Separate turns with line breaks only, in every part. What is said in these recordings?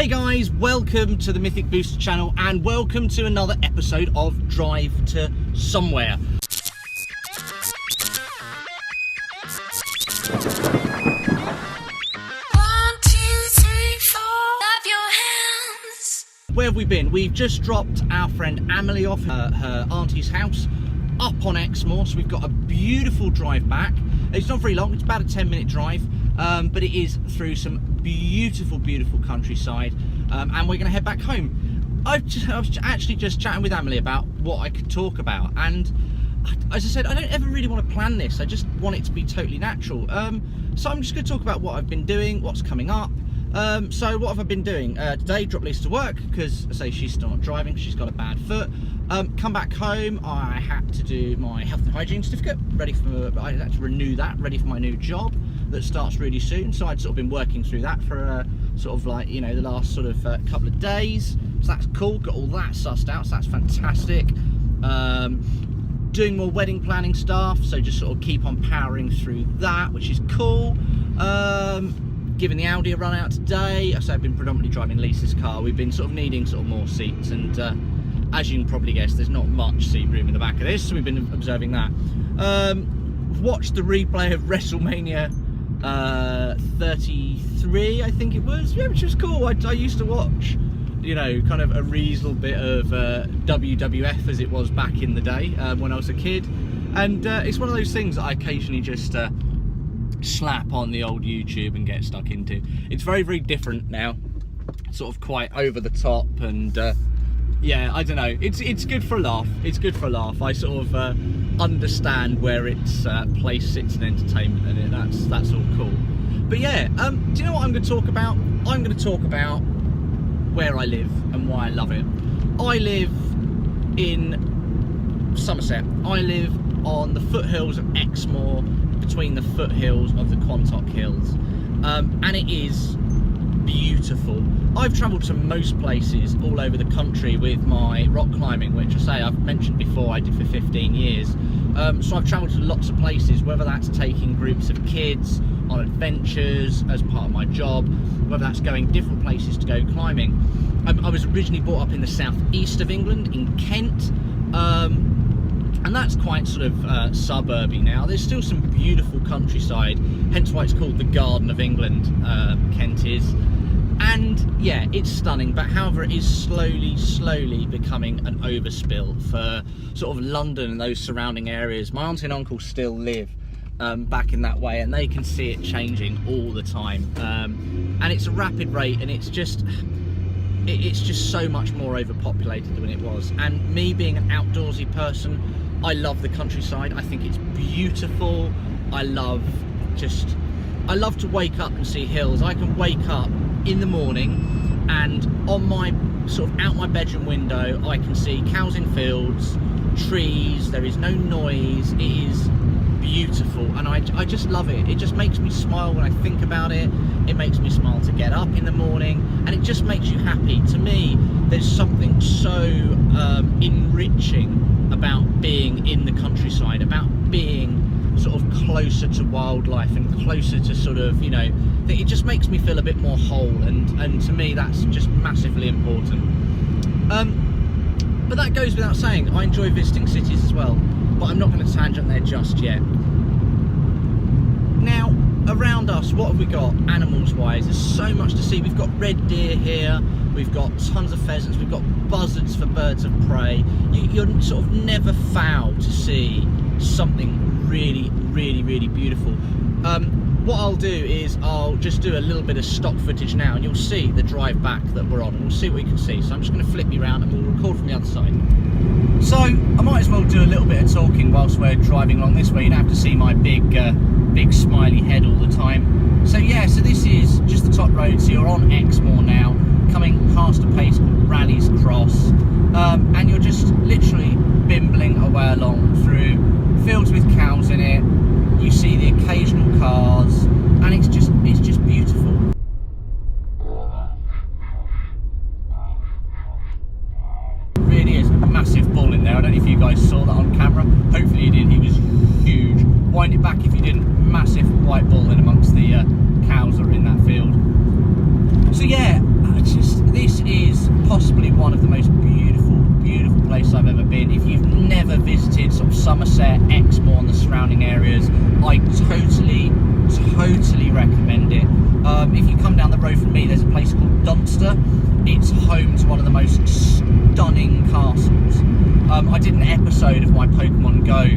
Hey guys, welcome to the Mythic Booster Channel and welcome to another episode of Drive to Somewhere.
1, 2, 3, 4, clap your hands.
Where have we been? We've just dropped our friend Amelie off her auntie's house up on Exmoor, so we've got a beautiful drive back. It's not very long, it's about a 10-minute drive, but it is through some beautiful countryside, and we're going to head back home. I was actually just chatting with Amelie about what I could talk about, and as I said, I don't ever really want to plan this. I just want it to be totally natural. So I'm just going to talk about what I've been doing, what's coming up. So what have I been doing? Today, dropped Lisa to work because I say she's still not driving, she's got a bad foot. Come back home, I had to do my health and hygiene certificate, I had to renew that, ready for my new job that starts really soon. So I'd sort of been working through that for sort of like, you know, the last sort of couple of days. So that's cool, got all that sussed out, so that's fantastic. Doing more wedding planning stuff, so just sort of keep on powering through that, which is cool. Giving the Audi a run out today. So I've been predominantly driving Lisa's car. We've been sort of needing sort of more seats, and as you can probably guess, there's not much seat room in the back of this, so we've been observing that. Watched the replay of WrestleMania 33, I think it was, yeah, which was cool. I used to watch, you know, kind of a reasonable bit of WWF as it was back in the day when I was a kid, and it's one of those things that I occasionally just slap on the old YouTube and get stuck into. It's very different now, sort of quite over the top, and yeah, I don't know, it's good for a laugh. It's good for a laugh. I sort of understand where its place sits in entertainment, and that's all cool. But yeah, do you know what I'm going to talk about? I'm going to talk about where I live and why I love it. I live in Somerset. I live on the foothills of Exmoor, between the foothills of the Quantock Hills, and it is beautiful. I've travelled to most places all over the country with my rock climbing, which I say I've mentioned before I did for 15 years. So I've travelled to lots of places, whether that's taking groups of kids on adventures as part of my job, whether that's going different places to go climbing. I was originally brought up in the southeast of England, in Kent, and that's quite sort of suburby now. There's still some beautiful countryside, hence why it's called the Garden of England, Kent is. And yeah, it's stunning, but however it is slowly becoming an overspill for sort of London and those surrounding areas. My aunt and uncle still live back in that way, and they can see it changing all the time, and it's a rapid rate, and it's just so much more overpopulated than it was. And me being an outdoorsy person, I love the countryside. I think it's beautiful. I love to wake up and see hills. I can wake up in the morning and on my sort of out my bedroom window I can see cows in fields, trees, there is no noise. It is beautiful, and I just love it. It just makes me smile when I think about it. It makes me smile to get up in the morning, and it just makes you happy. To me, there's something so enriching about being in the countryside, about being sort of closer to wildlife and closer to sort of, you know, it just makes me feel a bit more whole, and to me that's just massively important. But that goes without saying, I enjoy visiting cities as well, but I'm not going to tangent there just yet. Now, around us, what have we got animals wise? There's so much to see. We've got red deer here, we've got tons of pheasants, we've got buzzards for birds of prey. You're sort of never foul to see something really beautiful. What I'll do is I'll just do a little bit of stock footage now, and you'll see the drive back that we're on, and we'll see what you can see. So I'm just going to flip you around and we'll record from the other side. So I might as well do a little bit of talking whilst we're driving along this way. You don't have to see my big smiley head all the time. So yeah, so this is just the top road. So you're on Exmoor now, coming past a place called Rally's Cross, and you're just literally bimbling away along through fields with cows in it. You see the occasional cars, and it's just beautiful. It really is a massive bull in there. I don't know if you guys saw that on camera. Hopefully you did. He was huge. Wind it back if you didn't. Massive white bull in amongst the cows that are in that field. So yeah, just is possibly one of the most beautiful places I've ever been. If you've never visited sort of Somerset, Exmoor and the surrounding areas, I totally recommend it. If you come down the road from me, there's a place called Dunster. It's home to one of the most stunning castles. I did an episode of my Pokemon Go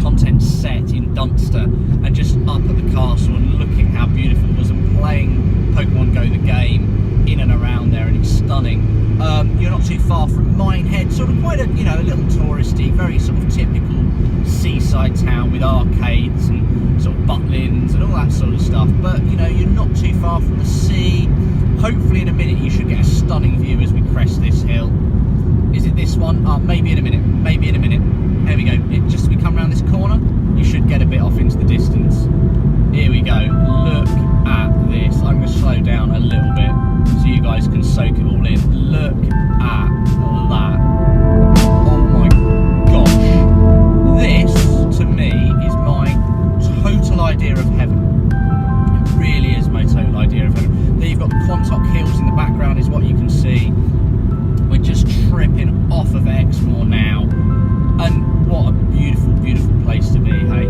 content set in Dunster, and just up at the castle and looking how beautiful it was, and playing Pokemon Go the game in and around there, and it's stunning. You're not too far from Minehead, sort of quite a, you know, a little touristy, very sort of typical seaside town with arcades and sort of butlins and all that sort of stuff. But you know, you're not too far from the sea. Hopefully in a minute you should get a stunning view as we crest this hill. Is it this one? Maybe in a minute, maybe in a minute. There we go. Just as we come around this corner, you should get a bit off into the distance. Here we go. Look at this. I'm going to slow down a little bit so you guys can soak it all in. Look at that. Oh my gosh. This, to me, is my total idea of heaven. It really is my total idea of heaven. There you've got the Quantock Hills in the background, is what you can see. We're just tripping off of Exmoor now. And what a beautiful place to be, hey?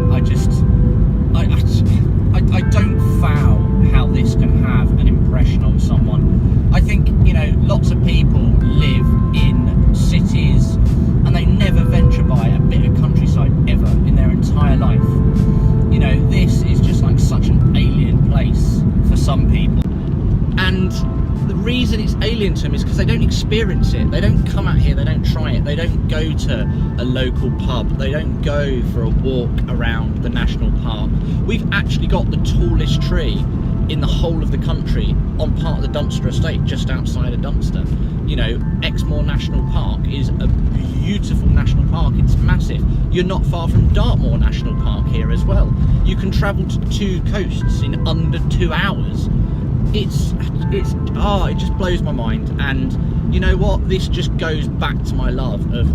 I don't fathom how this can have an impression on someone. I think, you know, lots of people live in cities and they never venture by a bit of countryside ever in their entire life. You know, this is just like such an alien place for some people. And the reason it's alien to them is because they don't experience it. They don't come out here, they don't try it, they don't go to a local pub, they don't go for a walk around the national park. We've actually got the tallest tree in the whole of the country on part of the Dunster estate, just outside of Dunster. You know, Exmoor National Park is a beautiful national park, it's massive. You're not far from Dartmoor National Park here as well. You can travel to 2 coasts in under 2 hours. It just blows my mind. And you know what, this just goes back to my love of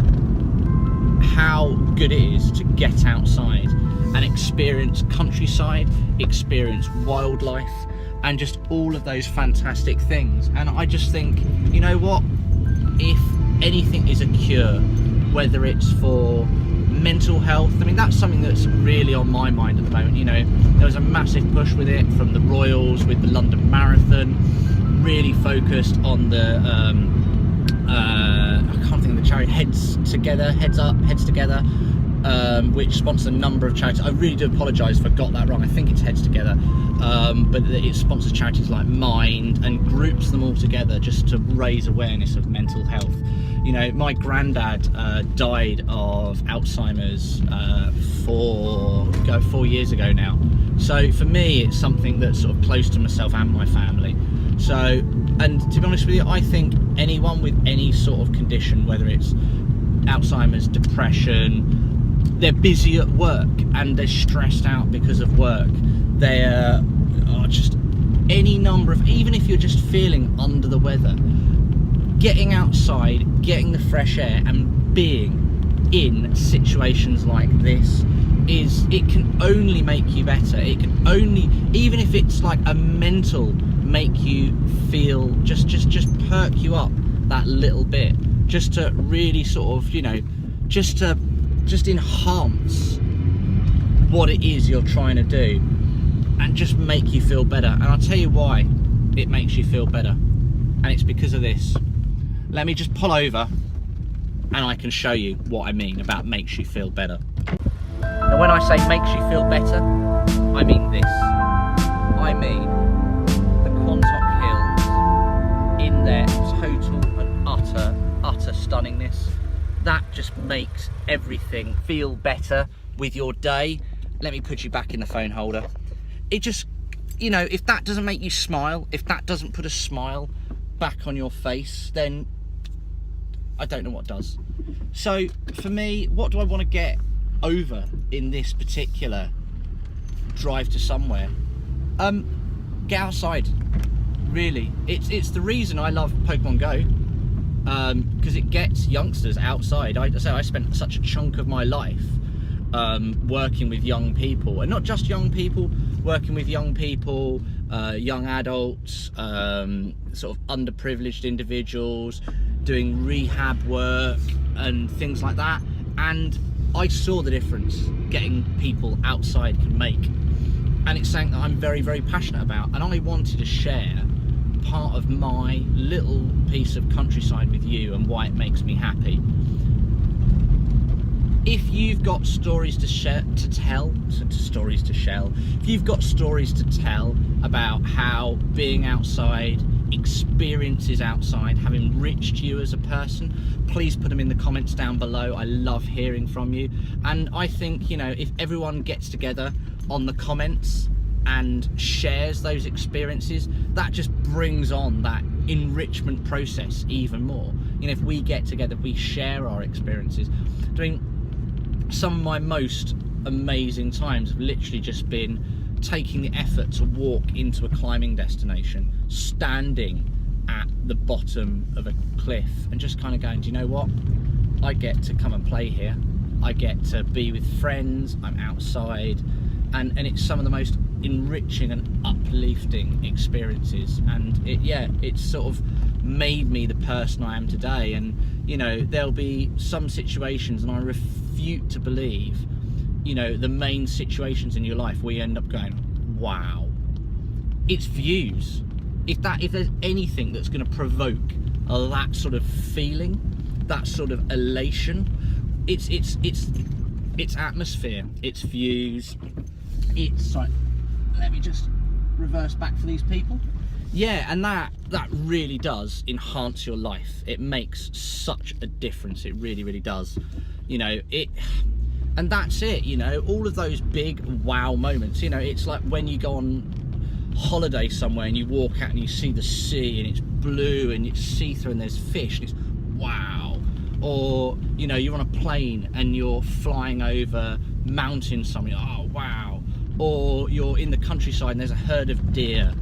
how good it is to get outside and experience countryside, experience wildlife, and just all of those fantastic things. And I just think, you know what, if anything is a cure, whether it's for mental health, I mean, that's something that's really on my mind at the moment. You know, there was a massive push with it from the Royals with the London Marathon, really focused on the I can't think of the charity, Heads Together, which sponsors a number of charities. I really do apologise if I got that wrong. I think it's Heads Together, but it sponsors charities like Mind and groups them all together just to raise awareness of mental health. You know, my granddad died of Alzheimer's 4 years ago now. So for me, it's something that's sort of close to myself and my family. So, and to be honest with you, I think anyone with any sort of condition, whether it's Alzheimer's, depression, they're busy at work and they're stressed out because of work. They're just any number of, even if you're just feeling under the weather, getting outside, getting the fresh air and being in situations like this it can only make you better. It can only, even if it's like a mental, make you feel, just perk you up that little bit, just to really sort of, you know, just enhance what it is you're trying to do and just make you feel better. And I'll tell you why it makes you feel better, and it's because of this. Let me just pull over and I can show you what I mean about makes you feel better. Now when I say makes you feel better, I mean this. I mean the Quantock Hills in their total and utter stunningness. That just makes everything feel better with your day. Let me put you back in the phone holder. It just, you know, if that doesn't make you smile, if that doesn't put a smile back on your face, then I don't know what does. So for me, what do I want to get over in this particular drive to somewhere? Get outside, really. It's the reason I love Pokemon Go, because it gets youngsters outside. I spent such a chunk of my life working with young people, and not just young people, working with young people young adults, sort of underprivileged individuals, doing rehab work and things like that. And I saw the difference getting people outside can make. And it's something that I'm very, very passionate about. And I wanted to share part of my little piece of countryside with you and why it makes me happy. If you've got stories to share, if you've got stories to tell about how being outside, experiences outside have enriched you as a person, please put them in the comments down below. I love hearing from you. And I think, you know, if everyone gets together on the comments and shares those experiences, that just brings on that enrichment process even more. You know, if we get together, we share our experiences. Some of my most amazing times have literally just been taking the effort to walk into a climbing destination, standing at the bottom of a cliff and just kind of going, do you know what? I get to come and play here. I get to be with friends, I'm outside, and it's some of the most enriching and uplifting experiences. And it's sort of made me the person I am today. And you know, there'll be some situations, and I refute to believe, you know, the main situations in your life where you end up going, wow. It's views. If there's anything that's going to provoke that sort of feeling, that sort of elation, it's atmosphere, it's views, it's like, let me just reverse back for these people. Yeah, and that really does enhance your life. It makes such a difference. It really, really does. You know, and that's it, you know, all of those big wow moments. You know, it's like when you go on holiday somewhere and you walk out and you see the sea and it's blue and it's see-through and there's fish and it's wow. Or, you know, you're on a plane and you're flying over mountains somewhere, oh wow. Or you're in the countryside and there's a herd of deer,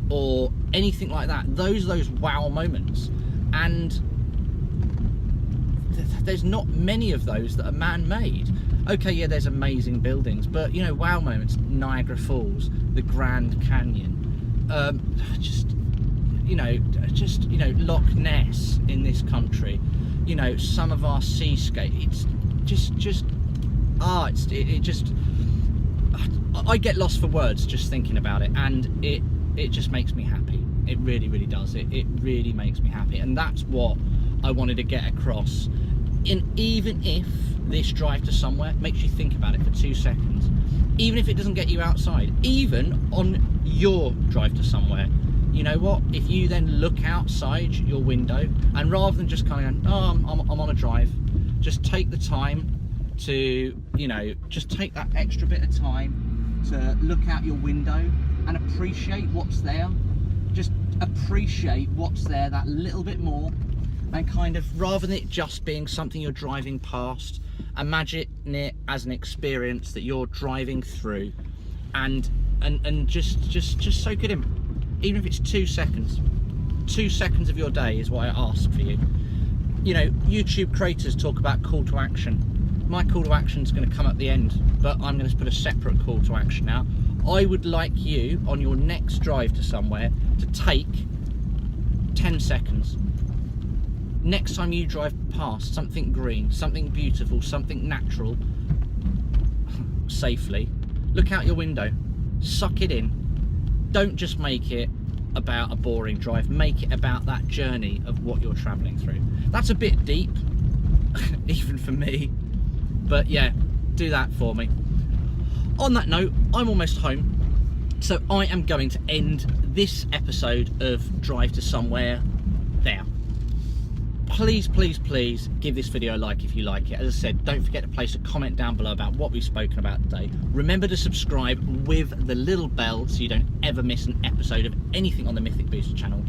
or anything like that. Those wow moments. And there's not many of those that are man-made. Okay, yeah, there's amazing buildings, but you know, wow moments, Niagara Falls, the Grand Canyon, just you know, Loch Ness in this country, you know, some of our seascape. It's just I get lost for words just thinking about it, and it just makes me happy. It really, really does. It really makes me happy, and that's what I wanted to get across. And even if this drive to somewhere makes you think about it for 2 seconds, even if it doesn't get you outside, even on your drive to somewhere, you know what, if you then look outside your window and rather than just kind of going, oh, I'm on a drive, just take the time to, you know, just take that extra bit of time to look out your window and appreciate what's there. Just appreciate what's there that little bit more, and kind of, rather than it just being something you're driving past, imagine it as an experience that you're driving through, and just soak it in. Even if it's 2 seconds. 2 seconds of your day is what I ask for you. You know, YouTube creators talk about call to action. My call to action is going to come at the end, but I'm going to put a separate call to action out. I would like you, on your next drive to somewhere, to take 10 seconds. Next time you drive past something green, something beautiful, something natural, safely, look out your window, suck it in. Don't just make it about a boring drive, make it about that journey of what you're travelling through. That's a bit deep, even for me, but yeah, do that for me. On that note, I'm almost home, so I am going to end this episode of Drive to Somewhere there. Please, please, please give this video a like if you like it. As I said, don't forget to place a comment down below about what we've spoken about today. Remember to subscribe with the little bell so you don't ever miss an episode of anything on the Mythic Booster channel.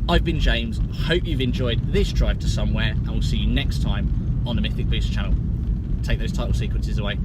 I've been James, hope you've enjoyed this drive to somewhere, and we'll see you next time on the Mythic Booster channel. Take those title sequences away.